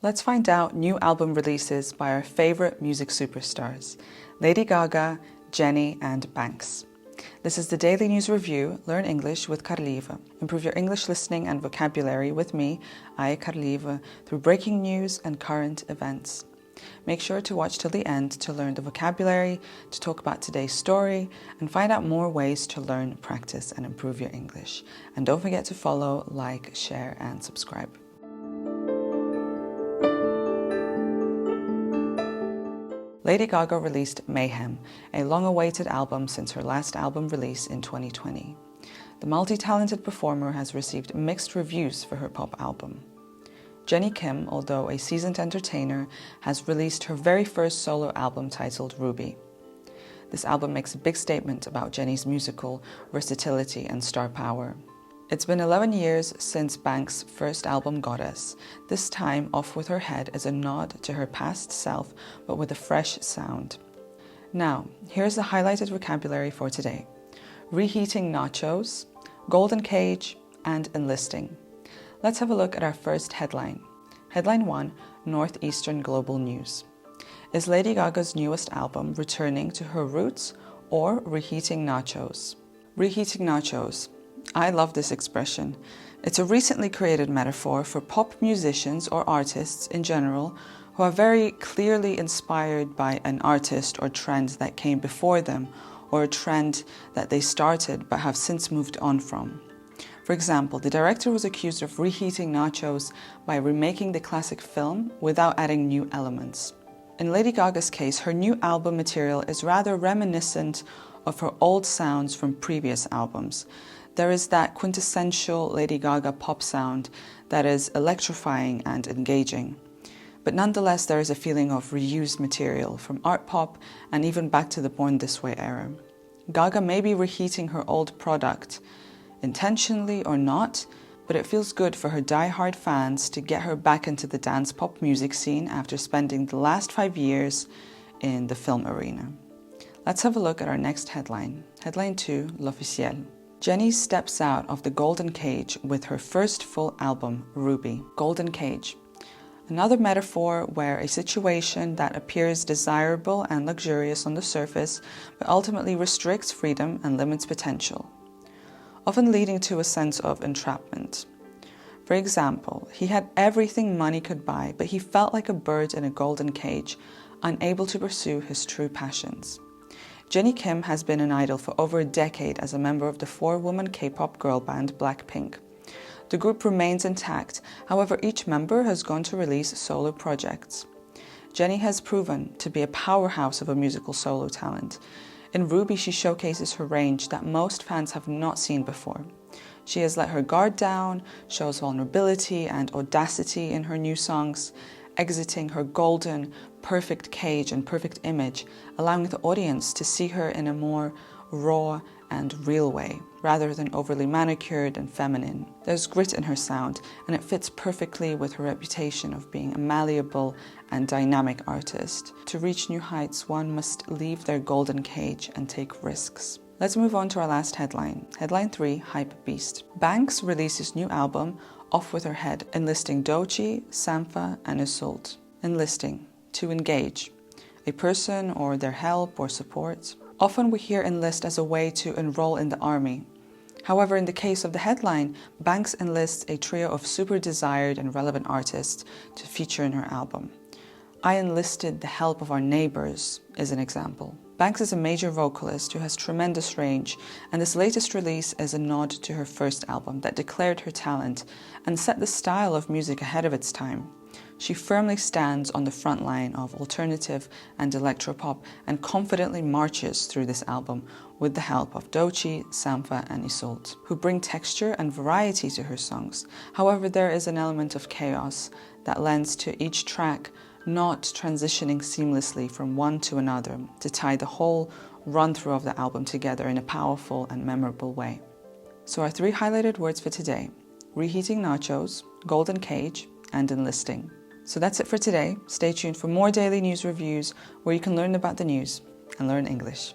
Let's find out new album releases by our favorite music superstars, Lady Gaga, Jennie and Banks. This is the Daily News Review, Learn English with Karlieva. Improve your English listening and vocabulary with me, Karlieva, through breaking news and current events. Make sure to watch till the end to learn the vocabulary, to talk about today's story, and find out more ways to learn, practice, and improve your English. And don't forget to follow, like, share, and subscribe. Lady Gaga released Mayhem, a long-awaited album since her last album release in 2020. The multi-talented performer has received mixed reviews for her pop album. Jennie Kim, although a seasoned entertainer, has released her very first solo album titled Ruby. This album makes a big statement about Jennie's musical versatility and star power. It's been 11 years since Banks' first album Goddess, this time Off With Her Head as a nod to her past self, but with a fresh sound. Now, here's the highlighted vocabulary for today. Reheating Nachos, Golden Cage, and Enlisting. Let's have a look at our first headline. Headline 1, Northeastern Global News. Is Lady Gaga's newest album returning to her roots or reheating nachos? Reheating nachos. I love this expression. It's a recently created metaphor for pop musicians or artists in general who are very clearly inspired by an artist or trend that came before them, or a trend that they started but have since moved on from. For example, the director was accused of reheating nachos by remaking the classic film without adding new elements. In Lady Gaga's case, her new album material is rather reminiscent of her old sounds from previous albums. There is that quintessential Lady Gaga pop sound that is electrifying and engaging. But nonetheless, there is a feeling of reused material from art pop and even back to the Born This Way era. Gaga may be reheating her old product, intentionally or not, but it feels good for her die-hard fans to get her back into the dance pop music scene after spending the last 5 years in the film arena. Let's have a look at our next headline. Headline 2, L'Officiel. Jennie steps out of the golden cage with her first full album, Ruby. Golden cage. Another metaphor where a situation that appears desirable and luxurious on the surface, but ultimately restricts freedom and limits potential, often leading to a sense of entrapment. For example, he had everything money could buy, but he felt like a bird in a golden cage, unable to pursue his true passions. Jennie Kim has been an idol for over a decade as a member of the 4-woman K-pop girl band Blackpink. The group remains intact, however each member has gone to release solo projects. Jennie has proven to be a powerhouse of a musical solo talent. In Ruby, she showcases her range that most fans have not seen before. She has let her guard down, shows vulnerability and audacity in her new songs, exiting her golden, perfect cage and perfect image, allowing the audience to see her in a more raw and real way, rather than overly manicured and feminine. There's grit in her sound, and it fits perfectly with her reputation of being a malleable and dynamic artist. To reach new heights, one must leave their golden cage and take risks. Let's move on to our last headline. Headline 3, Hype Beast. Banks releases new album, Off With Her Head, enlisting Doechii, Sampha, and Isolde. Enlisting, to engage, a person or their help or support. Often we hear enlist as a way to enroll in the army. However, in the case of the headline, Banks enlists a trio of super desired and relevant artists to feature in her album. I enlisted the help of our neighbors is an example. Banks is a major vocalist who has tremendous range, and this latest release is a nod to her first album that declared her talent and set the style of music ahead of its time. She firmly stands on the front line of alternative and electropop and confidently marches through this album with the help of Doechii, Sampha, and Isolde, who bring texture and variety to her songs. However, there is an element of chaos that lends to each track not transitioning seamlessly from one to another to tie the whole run-through of the album together in a powerful and memorable way. So our 3 highlighted words for today: reheating nachos, golden cage, and enlisting. So that's it for today. Stay tuned for more daily news reviews where you can learn about the news and learn English.